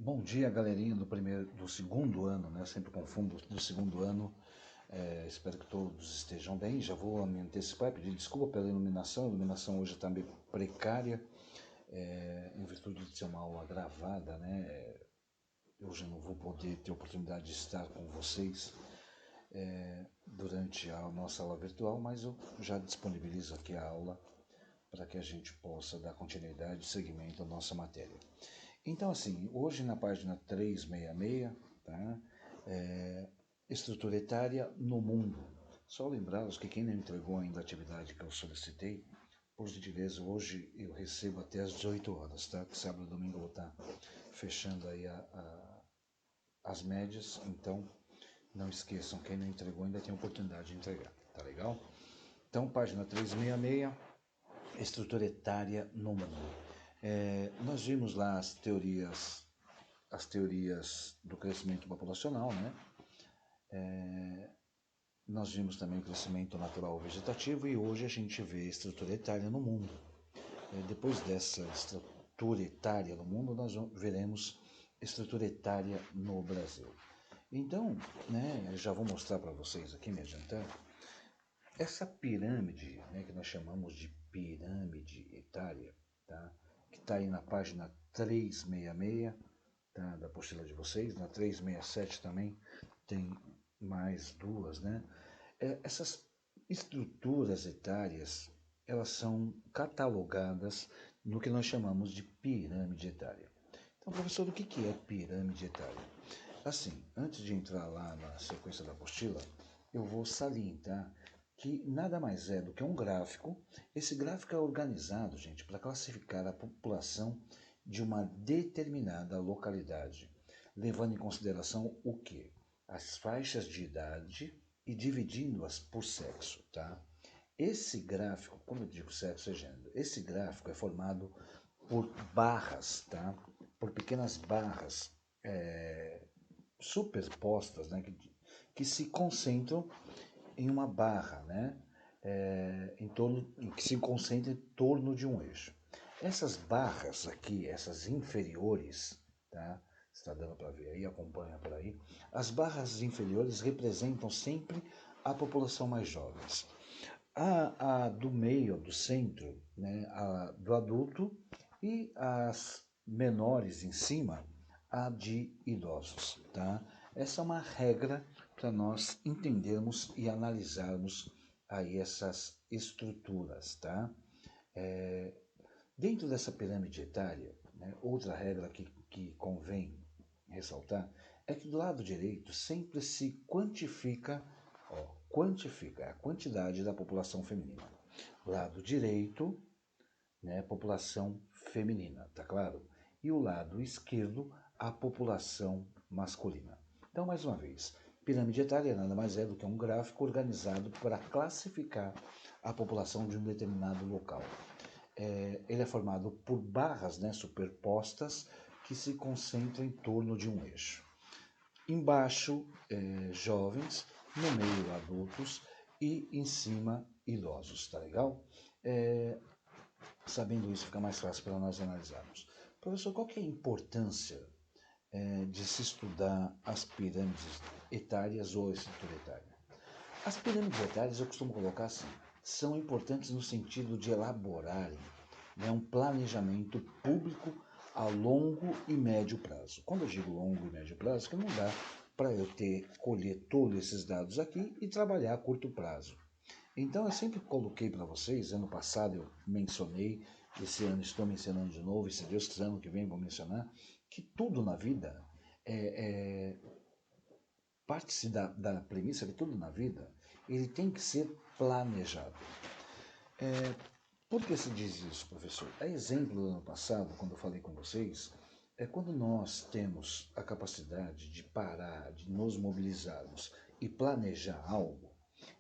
Bom dia, galerinha do segundo ano, né? Eu sempre confundo do segundo ano. Espero que todos estejam bem. Já vou me antecipar, pedir desculpa pela iluminação. A iluminação hoje está meio precária, em virtude de ser uma aula gravada, né? Hoje eu não vou poder ter oportunidade de estar com vocês durante a nossa aula virtual, mas eu já disponibilizo aqui a aula para que a gente possa dar continuidade e seguimento à nossa matéria. Então, assim, hoje na página 366, tá? Estrutura etária no mundo. Só lembrá-los que quem não entregou ainda a atividade que eu solicitei, por gentileza, hoje eu recebo até às 18 horas, tá? Que sábado e domingo eu vou estar fechando aí as médias, então não esqueçam, quem não entregou ainda tem oportunidade de entregar, tá legal? Então, página 366, estrutura etária no mundo. Nós vimos lá as teorias do crescimento populacional, né? Nós vimos também o crescimento natural vegetativo e hoje a gente vê estrutura etária no mundo. Depois dessa estrutura etária no mundo, nós veremos estrutura etária no Brasil. Então, né, já vou mostrar para vocês aqui, me adiantando, essa pirâmide, né, que nós chamamos de pirâmide etária, tá? Que está aí na página 366, tá, da apostila de vocês, na 367 também tem mais duas, né? Essas estruturas etárias, elas são catalogadas no que nós chamamos de pirâmide etária. Então, professor, o que é pirâmide etária? Assim, antes de entrar lá na sequência da apostila, eu vou salientar que nada mais é do que um gráfico. Esse gráfico é organizado, gente, para classificar a população de uma determinada localidade, levando em consideração o quê? As faixas de idade e dividindo-as por sexo, tá? Esse gráfico, quando eu digo sexo é gênero, esse gráfico é formado por barras, tá? Por pequenas barras superpostas, né? Que se concentram em uma barra, né? Que se concentra em torno de um eixo. Essas barras aqui, essas inferiores, tá? Está dando para ver aí, acompanha por aí. As barras inferiores representam sempre a população mais jovem. A do meio, do centro, né? A do adulto e as menores em cima, a de idosos, tá? Essa é uma regra para nós entendermos e analisarmos aí essas estruturas, tá? Dentro dessa pirâmide etária, né, outra regra que convém ressaltar é que do lado direito sempre se quantifica a quantidade da população feminina. Lado direito, né, população feminina, tá claro? E o lado esquerdo, a população masculina. Então, mais uma vez, pirâmide etária nada mais é do que um gráfico organizado para classificar a população de um determinado local. Ele é formado por barras, né, superpostas que se concentram em torno de um eixo. Embaixo, jovens, no meio, adultos e em cima, idosos, tá legal? Sabendo isso, fica mais fácil para nós analisarmos. Professor, qual que é a importância de se estudar as pirâmides etárias ou a estrutura etária? As pirâmides etárias, eu costumo colocar assim, são importantes no sentido de elaborarem, né, um planejamento público a longo e médio prazo. Quando eu digo longo e médio prazo, que não dá para eu colher todos esses dados aqui e trabalhar a curto prazo. Então eu sempre coloquei para vocês, ano passado eu mencionei, esse ano estou mencionando de novo, e se Deus quiser ano que vem vou mencionar, que tudo na vida parte-se da premissa que tudo na vida ele tem que ser planejado. Por que se diz isso, professor? A exemplo do ano passado, quando eu falei com vocês, é quando nós temos a capacidade de parar, de nos mobilizarmos e planejar algo,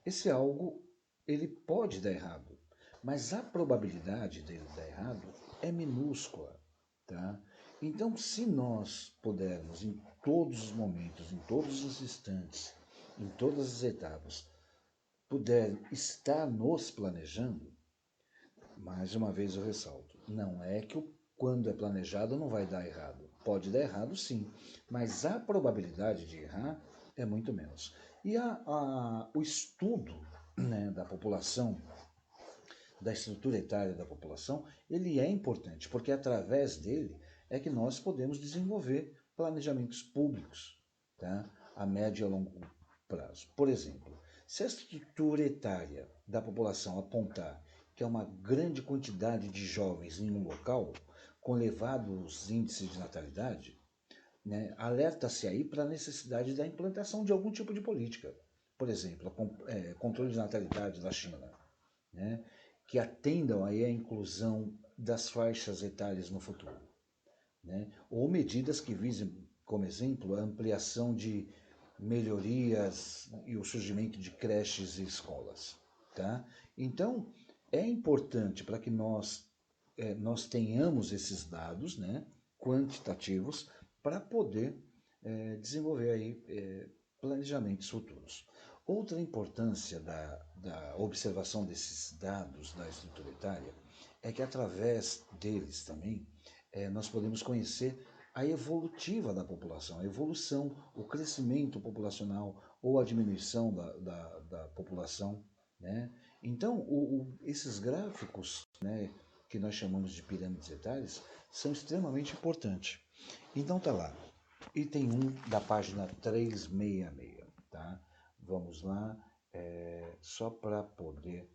esse algo ele pode dar errado, mas a probabilidade dele dar errado é minúscula, tá? Então, se nós pudermos, em todos os momentos, em todos os instantes, em todas as etapas, puder estar nos planejando, mais uma vez eu ressalto, não é que quando é planejado, não vai dar errado. Pode dar errado, sim, mas a probabilidade de errar é muito menos. E o estudo, né, da população, da estrutura etária da população, ele é importante, porque através dele é que nós podemos desenvolver planejamentos públicos, tá? A médio e a longo prazo. Por exemplo, se a estrutura etária da população apontar que é uma grande quantidade de jovens em um local, com elevados índices de natalidade, né, alerta-se aí para a necessidade da implantação de algum tipo de política. Por exemplo, controle de natalidade da China, né, que atendam aí à inclusão das faixas etárias no futuro, né, ou medidas que visem, como exemplo, a ampliação de melhorias e o surgimento de creches e escolas. Tá? Então, é importante para que nós tenhamos esses dados, né, quantitativos para poder desenvolver aí planejamentos futuros. Outra importância da observação desses dados da estrutura etária é que através deles também nós podemos conhecer a evolutiva da população, a evolução, o crescimento populacional ou a diminuição da população, né? Então, esses gráficos, né, que nós chamamos de pirâmides etárias, são extremamente importantes. Então tá lá, item 1 da página 366, tá? Vamos lá, só para poder,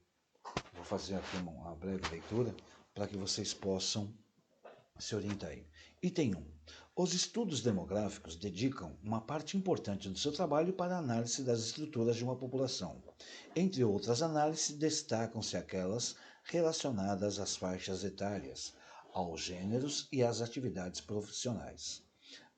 vou fazer aqui uma breve leitura para que vocês possam se orientar aí. Item 1. Os estudos demográficos dedicam uma parte importante do seu trabalho para a análise das estruturas de uma população. Entre outras análises, destacam-se aquelas relacionadas às faixas etárias, aos gêneros e às atividades profissionais,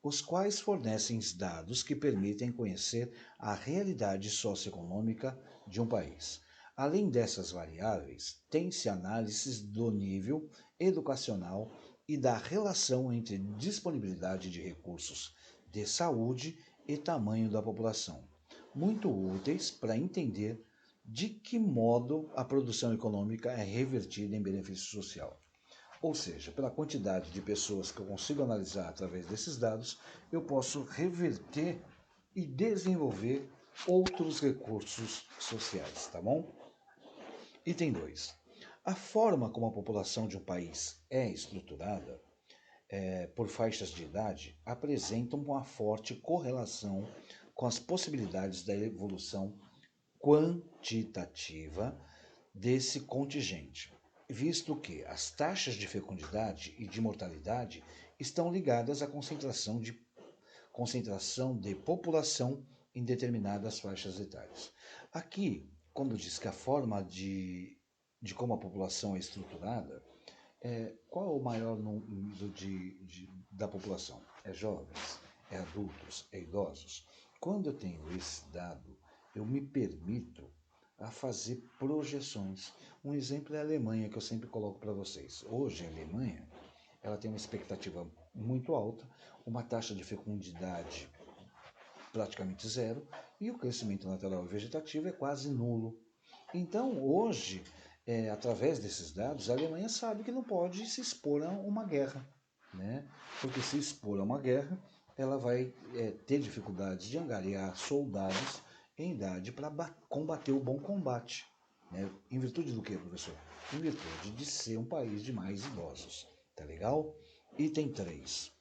os quais fornecem dados que permitem conhecer a realidade socioeconômica de um país. Além dessas variáveis, tem-se análises do nível educacional e da relação entre disponibilidade de recursos de saúde e tamanho da população, muito úteis para entender de que modo a produção econômica é revertida em benefício social. Ou seja, pela quantidade de pessoas que eu consigo analisar através desses dados, eu posso reverter e desenvolver outros recursos sociais, tá bom? Item 2. A forma como a população de um país é estruturada por faixas de idade apresenta uma forte correlação com as possibilidades da evolução quantitativa desse contingente, visto que as taxas de fecundidade e de mortalidade estão ligadas à concentração de população em determinadas faixas etárias. Aqui, quando diz que a forma de como a população é estruturada, qual é o maior número da população? É jovens? É adultos? É idosos? Quando eu tenho esse dado, eu me permito a fazer projeções. Um exemplo é a Alemanha, que eu sempre coloco para vocês. Hoje, a Alemanha ela tem uma expectativa muito alta, uma taxa de fecundidade praticamente zero e o crescimento natural e vegetativo é quase nulo. Então, hoje, através desses dados, a Alemanha sabe que não pode se expor a uma guerra, né? Porque se expor a uma guerra, ela vai ter dificuldades de angariar soldados em idade para combater o bom combate. Né? Em virtude do que, professor? Em virtude de ser um país de mais idosos. Tá legal? Item 3.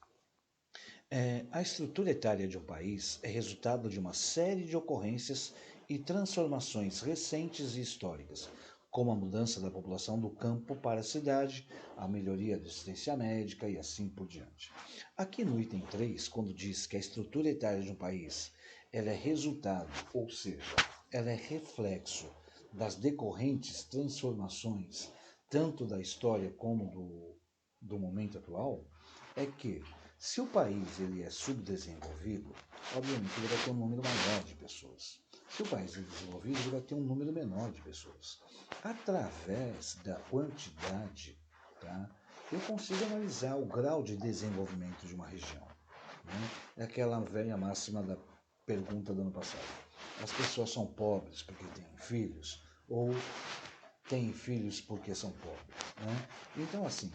A estrutura etária de um país é resultado de uma série de ocorrências e transformações recentes e históricas, como a mudança da população do campo para a cidade, a melhoria da assistência médica e assim por diante. Aqui no item 3, quando diz que a estrutura etária de um país ela é resultado, ou seja, ela é reflexo das decorrentes transformações, tanto da história como do momento atual, é que se o país ele é subdesenvolvido, obviamente ele vai ter um número maior de pessoas. Se o país é desenvolvido, ele vai ter um número menor de pessoas. Através da quantidade, tá, eu consigo analisar o grau de desenvolvimento de uma região. Né? É aquela velha máxima da pergunta do ano passado. As pessoas são pobres porque têm filhos ou têm filhos porque são pobres? Né? Então, assim,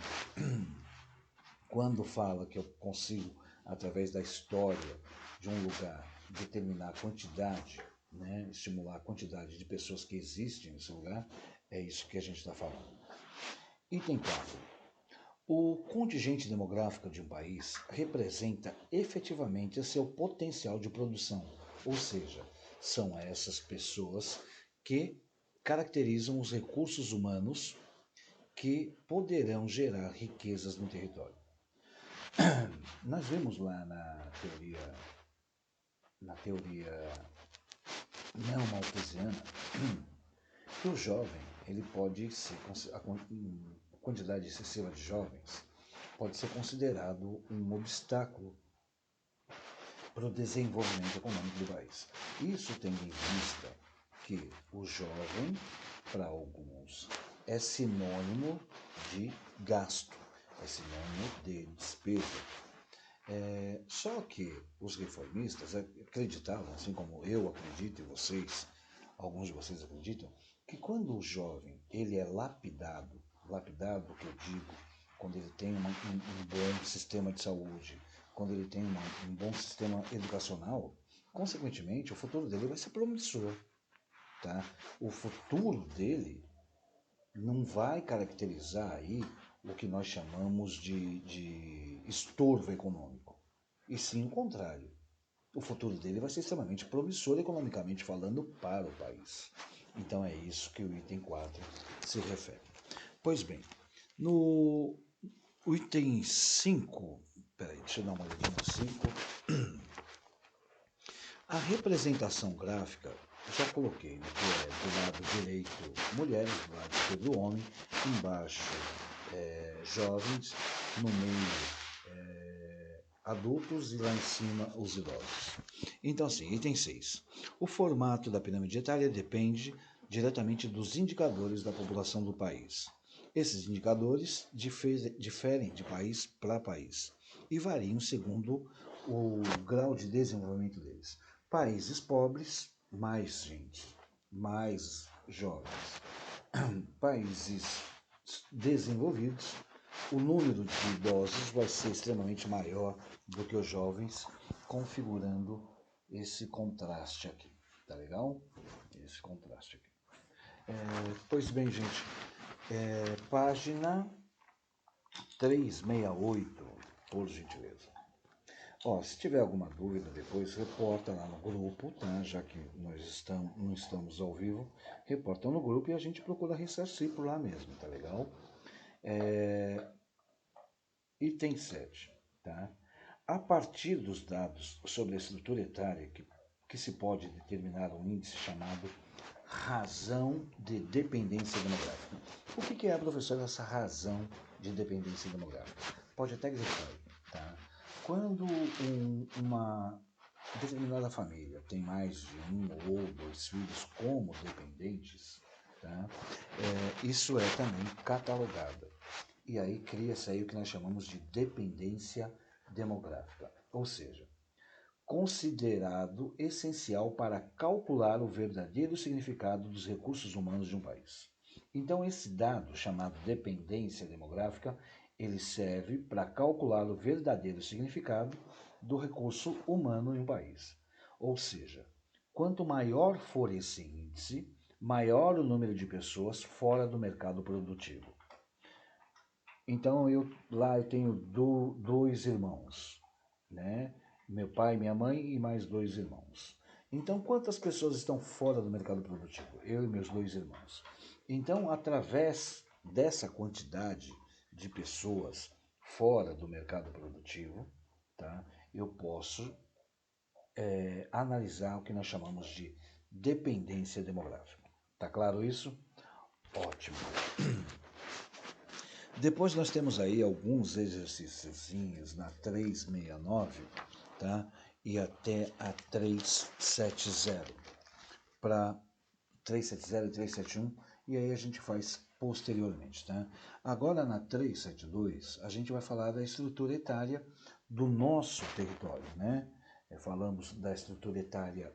quando fala que eu consigo, através da história de um lugar, determinar a quantidade, né, estimular a quantidade de pessoas que existem nesse lugar, é isso que a gente está falando. Item 4. O contingente demográfico de um país representa efetivamente seu potencial de produção, ou seja, são essas pessoas que caracterizam os recursos humanos que poderão gerar riquezas no território. Nós vimos lá na teoria neomalthusiana, que o jovem, ele pode ser, a quantidade excessiva de jovens pode ser considerado um obstáculo para o desenvolvimento econômico do país. Isso tendo em vista que o jovem, para alguns, é sinônimo de gasto, é sinônimo de despesa. Só que os reformistas acreditavam, assim como eu acredito e vocês, alguns de vocês acreditam, que quando o jovem ele é lapidado, que eu digo, quando ele tem um bom sistema de saúde, quando ele tem um bom sistema educacional, consequentemente o futuro dele vai ser promissor. Tá? O futuro dele não vai caracterizar aí o que nós chamamos de estorvo econômico, e sim o contrário. O futuro dele vai ser extremamente promissor economicamente falando para o país. Então é isso que o item 4 se refere. Pois bem, no item 5, peraí, deixa eu dar uma olhadinha no 5. A representação gráfica, já coloquei, né, que é do lado direito mulheres, do lado esquerdo homem, embaixo jovens, no meio adultos e lá em cima os idosos. Então assim, item 6. O formato da pirâmide etária depende diretamente dos indicadores da população do país. Esses indicadores diferem de país para país e variam segundo o grau de desenvolvimento deles. Países pobres, mais gente, mais jovens. Países desenvolvidos, o número de idosos vai ser extremamente maior do que os jovens, configurando esse contraste aqui. Tá legal? Esse contraste aqui. Pois bem, gente, página 368, por gentileza. Se tiver alguma dúvida depois, reporta lá no grupo, tá? Já que nós não estamos ao vivo, reporta no grupo e a gente procura ressarcir por lá mesmo, tá legal? Item 7, tá? A partir dos dados sobre a estrutura etária que se pode determinar um índice chamado razão de dependência demográfica. O que é, professor, essa razão de dependência demográfica? Pode até gritar, tá? Quando uma determinada família tem mais de um ou dois filhos como dependentes, tá? Isso é também catalogado. E aí cria-se aí o que nós chamamos de dependência demográfica, ou seja, considerado essencial para calcular o verdadeiro significado dos recursos humanos de um país. Então, esse dado, chamado dependência demográfica, ele serve para calcular o verdadeiro significado do recurso humano em um país. Ou seja, quanto maior for esse índice, maior o número de pessoas fora do mercado produtivo. Então, eu tenho dois irmãos, né? Meu pai, minha mãe e mais dois irmãos. Então, quantas pessoas estão fora do mercado produtivo? Eu e meus dois irmãos. Então, através dessa quantidade de pessoas fora do mercado produtivo, tá? Eu posso analisar o que nós chamamos de dependência demográfica. Tá claro isso? Ótimo. Depois nós temos aí alguns exercíciozinhos na 369, tá? E até a 370, para 370 e 371, e aí a gente faz posteriormente, tá? Agora na 372, a gente vai falar da estrutura etária do nosso território, né? Falamos da estrutura etária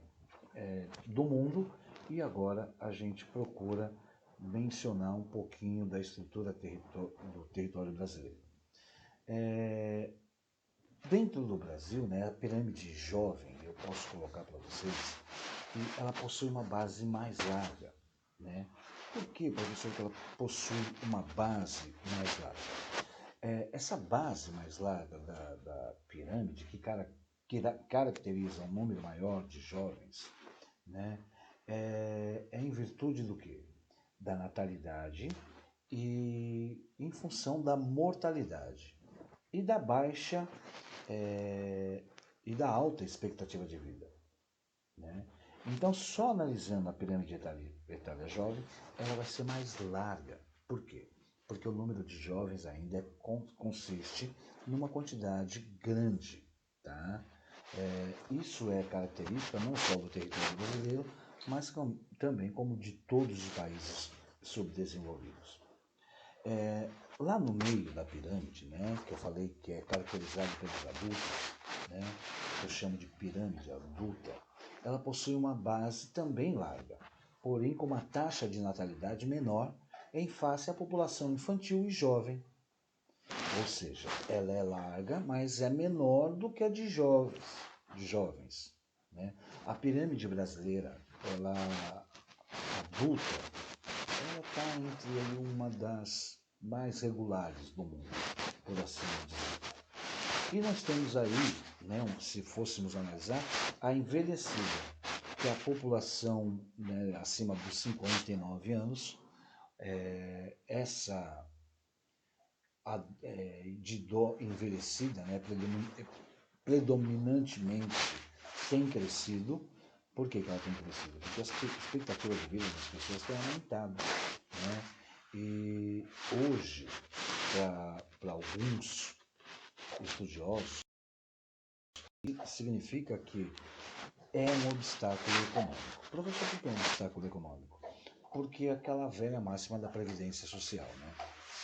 do mundo e agora a gente procura mencionar um pouquinho da estrutura do território brasileiro. Dentro do Brasil, né, a pirâmide jovem, eu posso colocar para vocês, que ela possui uma base mais larga, né? Por que, professor, que ela possui uma base mais larga? Essa base mais larga da pirâmide, que caracteriza um número maior de jovens, né, é em virtude do quê? Da natalidade e em função da mortalidade e da baixa e da alta expectativa de vida, né? Então, só analisando a pirâmide etária jovem, ela vai ser mais larga. Por quê? Porque o número de jovens ainda consiste numa quantidade grande, tá? Isso é característica não só do território brasileiro, mas também como de todos os países subdesenvolvidos. Lá no meio da pirâmide, né, que eu falei que é caracterizado pelos adultos, né, que eu chamo de pirâmide adulta, ela possui uma base também larga, porém com uma taxa de natalidade menor em face à população infantil e jovem. Ou seja, ela é larga, mas é menor do que a de jovens, né? A pirâmide brasileira, ela adulta, ela está entre aí uma das mais regulares do mundo, por assim dizer. E nós temos aí, né, se fôssemos analisar, a envelhecida, que é a população, né, acima dos 59 anos, essa de dó envelhecida, né, predominantemente tem crescido. Por que ela tem crescido? Porque as expectativas de vida das pessoas têm aumentado, né? E hoje, para alguns estudiosos, significa que é um obstáculo econômico. Professor, por que é um obstáculo econômico? Porque aquela velha máxima da Previdência Social, né?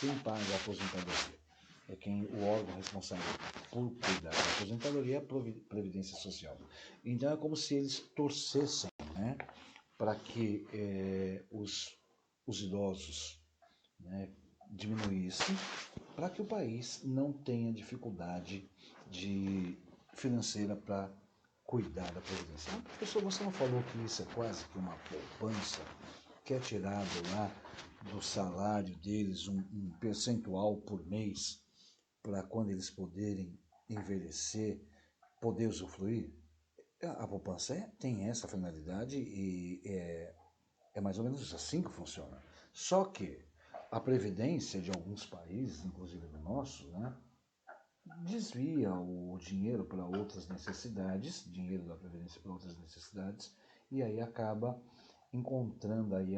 Quem paga a aposentadoria é quem o órgão responsável por cuidar da aposentadoria é a Previdência Social. Então é como se eles torcessem, né, para que os idosos, né, diminuíssem, para que o país não tenha dificuldade financeira para cuidar da Previdência. Mas, professor, você não falou que isso é quase que uma poupança, que é tirado lá do salário deles um percentual por mês para quando eles poderem envelhecer, poder usufruir? A poupança tem essa finalidade e é mais ou menos assim que funciona. Só que a previdência de alguns países, inclusive do nosso, né, desvia o dinheiro para outras necessidades, dinheiro da previdência para outras necessidades, e aí acaba encontrando aí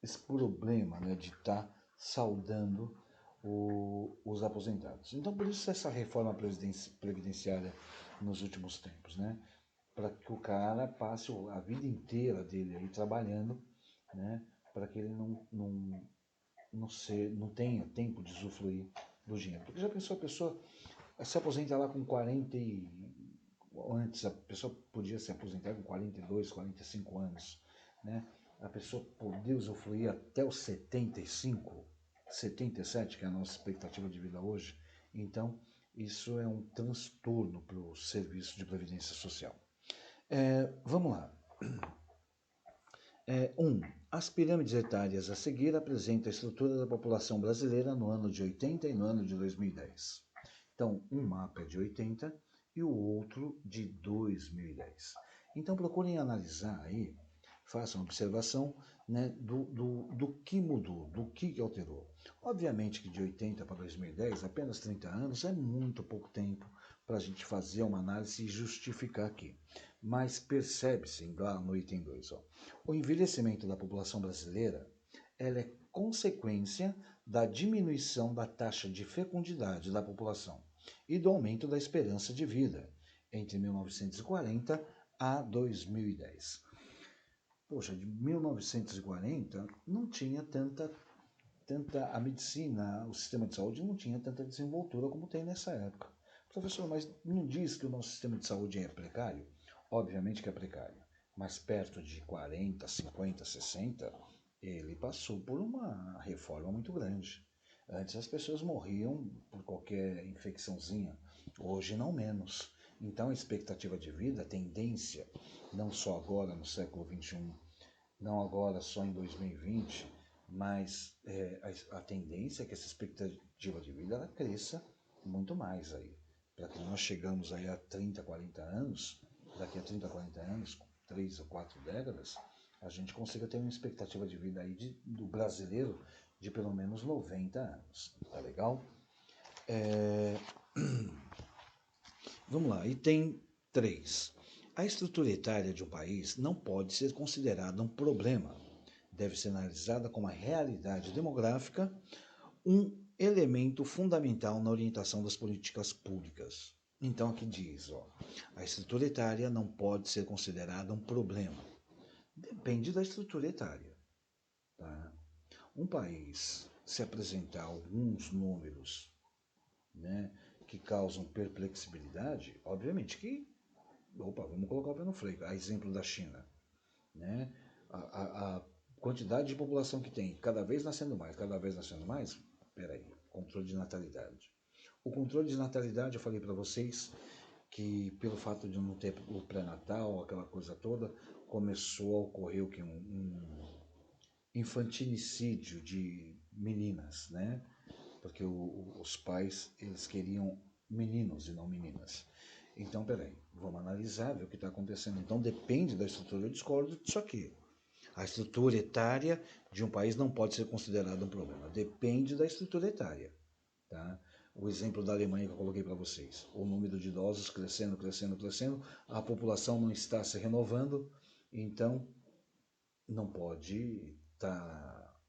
esse problema, né, de estar saudando os aposentados. Então, por isso essa reforma previdenciária nos últimos tempos, né, para que o cara passe a vida inteira dele aí trabalhando, né, para que ele não tenha tempo de usufruir do dinheiro. Porque já pensou, a pessoa se aposenta lá com 40 e... Antes a pessoa podia se aposentar com 42, 45 anos, né? A pessoa poder usufruir até os 75, 77, que é a nossa expectativa de vida hoje. Então, isso é um transtorno para o serviço de previdência social. Vamos lá. As pirâmides etárias a seguir apresentam a estrutura da população brasileira no ano de 80 e no ano de 2010. Então, um mapa é de 80 e o outro de 2010. Então, procurem analisar aí, façam observação, né, do que mudou, do que alterou. Obviamente que de 80 para 2010, apenas 30 anos, é muito pouco tempo para a gente fazer uma análise e justificar aqui. Mas percebe-se lá no item 2, o envelhecimento da população brasileira ela é consequência da diminuição da taxa de fecundidade da população e do aumento da esperança de vida entre 1940 a 2010. Poxa, de 1940 não tinha tanta a medicina, o sistema de saúde não tinha tanta desenvoltura como tem nessa época. Professor, mas não diz que o nosso sistema de saúde é precário? Obviamente que é precário, mas perto de 40, 50, 60, ele passou por uma reforma muito grande. Antes as pessoas morriam por qualquer infecçãozinha, hoje não menos. Então a expectativa de vida, a tendência, não só agora no século XXI, não agora só em 2020, mas a tendência é que essa expectativa de vida ela cresça muito mais aí. Para que nós chegamos aí a 30, 40 anos, daqui a 30, 40 anos, 3 ou 4 décadas, a gente consiga ter uma expectativa de vida aí do brasileiro de pelo menos 90 anos. Tá legal? Vamos lá, item 3. A estrutura etária de um país não pode ser considerada um problema. Deve ser analisada como a realidade demográfica, um elemento fundamental na orientação das políticas públicas. Então aqui diz, a estrutura etária não pode ser considerada um problema. Depende da estrutura etária. Tá? Um país, se apresentar alguns números, né, que causam perplexibilidade, obviamente que, vamos colocar o pé no freio, a exemplo da China, né, a quantidade de população que tem, cada vez nascendo mais, peraí, controle de natalidade. O controle de natalidade, eu falei para vocês que pelo fato de não ter o pré-natal, aquela coisa toda, começou a ocorrer um infantilicídio de meninas, né? Porque os pais, eles queriam meninos e não meninas. Então, peraí, vamos analisar, ver o que está acontecendo. Então, depende da estrutura, eu discordo disso aqui. A estrutura etária de um país não pode ser considerada um problema. Depende da estrutura etária. Tá? O exemplo da Alemanha que eu coloquei para vocês. O número de idosos crescendo, crescendo, crescendo. A população não está se renovando. Então, não pode estar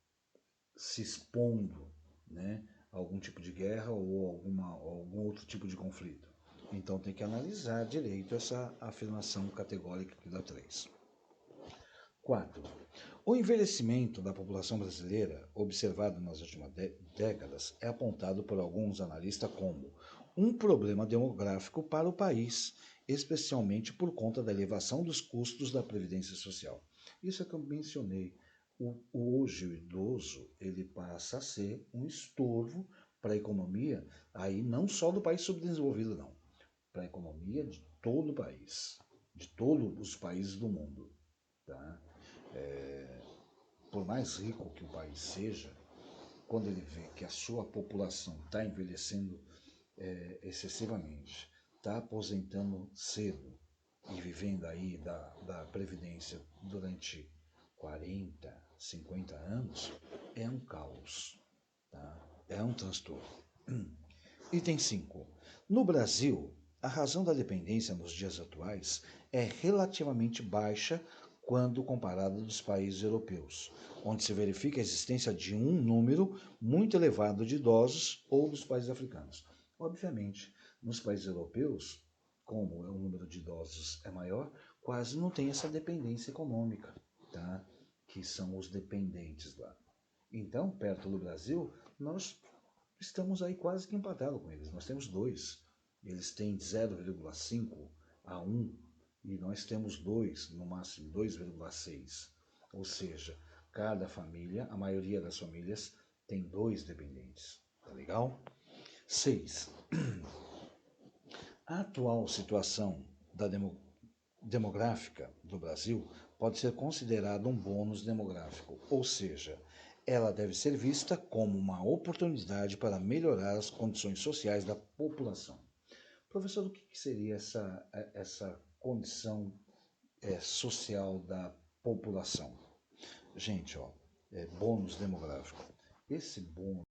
se expondo, né, a algum tipo de guerra ou algum outro tipo de conflito. Então tem que analisar direito essa afirmação categórica aqui da 3. 4. O envelhecimento da população brasileira, observado nas últimas décadas, é apontado por alguns analistas como um problema demográfico para o país, especialmente por conta da elevação dos custos da previdência social. Isso é que eu mencionei. Hoje o idoso ele passa a ser um estorvo para a economia, aí não só do país subdesenvolvido, não, para a economia de todo o país, de todos os países do mundo. Tá? Por mais rico que o país seja, quando ele vê que a sua população está envelhecendo excessivamente, está aposentando cedo e vivendo aí da previdência durante 40, 50 anos, é um caos, tá? É um transtorno. Item 5. No Brasil, a razão da dependência nos dias atuais é relativamente baixa quando comparada dos países europeus, onde se verifica a existência de um número muito elevado de idosos ou dos países africanos. Obviamente, nos países europeus, como o número de idosos é maior, quase não tem essa dependência econômica, tá? Que são os dependentes lá. Então, perto do Brasil, nós estamos aí quase que empatados com eles. Nós temos 2. Eles têm 0,5 a 1 e nós temos 2, no máximo 2,6. Ou seja, cada família, a maioria das famílias, tem 2 dependentes. Tá legal? 6. A atual situação demográfica do Brasil pode ser considerada um bônus demográfico, ou seja, ela deve ser vista como uma oportunidade para melhorar as condições sociais da população. Professor, o que seria essa condição social da população? Gente, bônus demográfico. Esse bônus